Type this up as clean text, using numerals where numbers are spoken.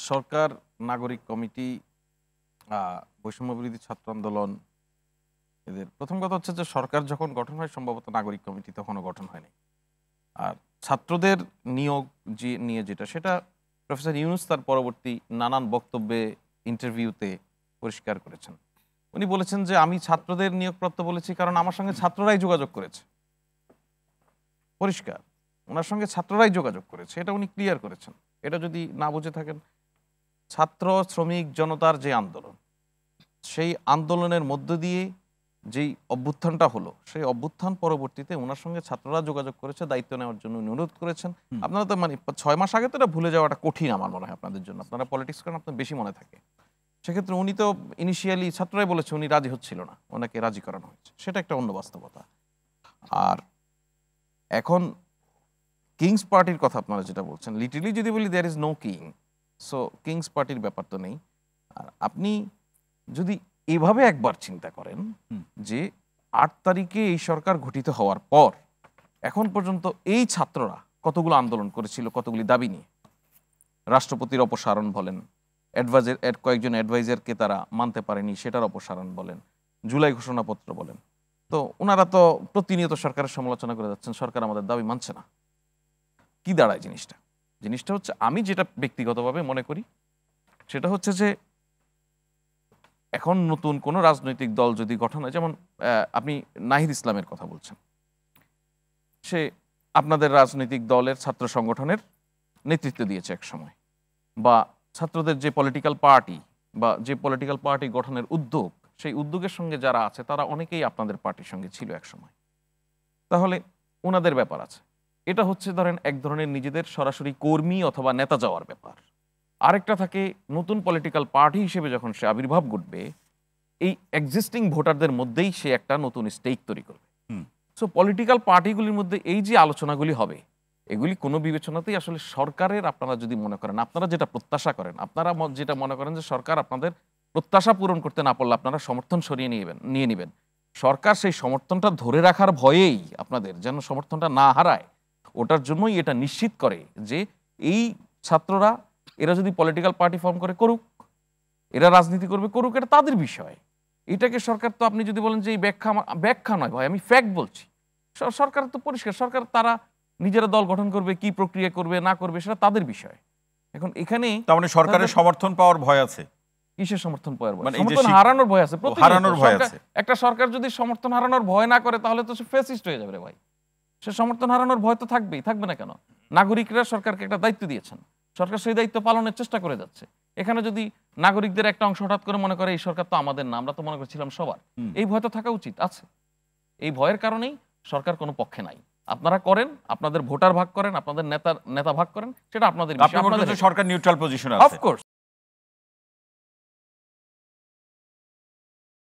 সরকার, নাগরিক কমিটি, বৈষম্য বিরোধী ছাত্র আন্দোলন, এদের প্রথম কথা হচ্ছে যে সরকার যখন গঠন হয় সম্ভবত নাগরিক কমিটি তখনও গঠন হয়নি। আর ছাত্রদের নিয়োগ নিয়ে যেটা, সেটা প্রফেসর ইউনূস তার পরবর্তী নানান বক্তব্যে, ইন্টারভিউতে পরিষ্কার করেছেন। উনি বলেছেন যে আমি ছাত্রদের নিয়োগপ্রাপ্ত বলেছি কারণ আমার সঙ্গে ছাত্ররাই যোগাযোগ করেছে। পরিষ্কার, ওনার সঙ্গে ছাত্ররাই যোগাযোগ করেছে, এটা উনি ক্লিয়ার করেছেন। এটা যদি না বুঝে থাকেন, ছাত্র শ্রমিক জনতার যে আন্দোলন, সেই আন্দোলনের মধ্য দিয়ে যেই অভ্যুত্থানটা হলো, সেই অভ্যুত্থান পরবর্তীতে ওনার সঙ্গে ছাত্ররা যোগাযোগ করেছে, দায়িত্ব নেওয়ার জন্য অনুরোধ করেছেন। আপনারা তো মানে 6 মাস আগে তো এটা ভুলে যাওয়াটা কঠিন আমার মনে হয় আপনাদের জন্য, আপনারা পলিটিক্স করেন, আপনার বেশি মনে থাকে। সেক্ষেত্রে উনি তো ইনিশিয়ালি ছাত্ররাই বলেছে, উনি রাজি হচ্ছিল না, ওনাকে রাজি করানো হয়েছে, সেটা একটা অন্য বাস্তবতা। আর এখন কিংস পার্টির কথা আপনারা যেটা বলছেন, লিটারলি যদি বলি there is no king, so kings পার্টির ব্যাপার তো নেই। আর আপনি যদি এভাবে একবার চিন্তা করেন যে 8 তারিখে এই সরকার গঠিত হওয়ার পর এখন পর্যন্ত এই ছাত্ররা কতগুলো আন্দোলন করেছিল, কতগুলি দাবি নিয়ে, রাষ্ট্রপতির অপসারণ বলেন, কয়েকজন অ্যাডভাইজারকে তারা মানতে পারেনি সেটার অপসারণ বলেন, জুলাই ঘোষণাপত্র বলেন, তো ওনারা তো প্রতিনিয়ত সরকারের সমালোচনা করে যাচ্ছেন, সরকার আমাদের দাবি মানছে না। কি দাঁড়ায় জিনিসটা হচ্ছে, আমি যেটা ব্যক্তিগতভাবে মনে করি সেটা হচ্ছে যে এখন নতুন কোনো রাজনৈতিক দল যদি গঠন হয়, যেমন আপনি নাহিদ ইসলামের কথা বলছেন, সে আপনাদের রাজনৈতিক দলের ছাত্র সংগঠনের নেতৃত্ব দিয়েছে এক সময়, বা ছাত্রদের যে পলিটিক্যাল পার্টি বা যে পলিটিক্যাল পার্টি গঠনের উদ্যোগ, সেই উদ্যোগের সঙ্গে যারা আছে তারা অনেকেই আপনাদের পার্টির সঙ্গে ছিল এক সময়, তাহলে ওনাদের ব্যাপার আছে। এটা হচ্ছে ধরেন এক ধরনের নিজেদের সরাসরি কর্মী অথবা নেতা যাওয়ার ব্যাপার। আরেকটা থাকে নতুন পলিটিক্যাল পার্টি হিসেবে যখন সে আবির্ভাব ঘটবে, এই এক্সিস্টিং ভোটারদের মধ্যেই সে একটা নতুন স্টেক তৈরি করবে। সো পলিটিক্যাল পার্টিগুলির মধ্যে এই যে আলোচনাগুলি হবে, এগুলি কোনো বিবেচনাতেই আসলে সরকারের, আপনারা যদি মনে করেন, আপনারা যেটা প্রত্যাশা করেন, আপনারা যেটা মনে করেন যে সরকার আপনাদের প্রত্যাশা পূরণ করতে না পারলে আপনারা সমর্থন সরিয়ে নিয়ে নেবেন, সরকার সেই সমর্থনটা ধরে রাখার ভয়েই আপনাদের যেন সমর্থনটা না হারায়, ওটার জন্যই এটা নিশ্চিত করে যে এই ছাত্ররা, এরা যদি পলিটিক্যাল পার্টি ফর্ম করে করুক, এরা রাজনীতি করবে করুক, এটা তাদের বিষয়। এটাকে সরকার, তো আপনি যদি বলেন যে এই ব্যাখ্যা নয় ভাই, আমি ফ্যাক্ট বলছি, সরকার তো পরিষ্কার, সরকার তারা নিজেরা দল গঠন করবে, কি প্রক্রিয়া করবে না করবে সেটা তাদের বিষয়। এখন এখানে তার মানে সরকারের সমর্থন পাওয়ার ভয় আছে। কিসের সমর্থন পাওয়ার ভয়? সমর্থন হারানোর ভয় আছে, হারানোর ভয় আছে। একটা সরকার যদি সমর্থন হারানোর ভয় না করে তাহলে তো সে ফ্যাসিস্ট হয়ে যাবে রে ভাই। সে সমর্থন হারানোর ভয় তো থাকবেই, থাকবে না কেন? নাগরিকরা সরকারকে একটা দায়িত্ব দিয়েছেন, সরকার সেই দায়িত্ব পালনের চেষ্টা করে যাচ্ছে। এখানে যদি নাগরিকদের একটা অংশ হঠাৎ করে মনে করে এই সরকার তো আমাদের না, আমরা তো মনে করছিলাম সবার, এই ভয় তো থাকা উচিত আছে। এই ভয়ের কারণেই সরকার কোনো পক্ষে নাই। আপনারা করেন, আপনাদের ভোটার ভাগ করেন, আপনাদের নেতা ভাগ করেন, সেটা আপনাদের বিষয়। সরকার নিউট্রাল পজিশন আছে, অফকোর্স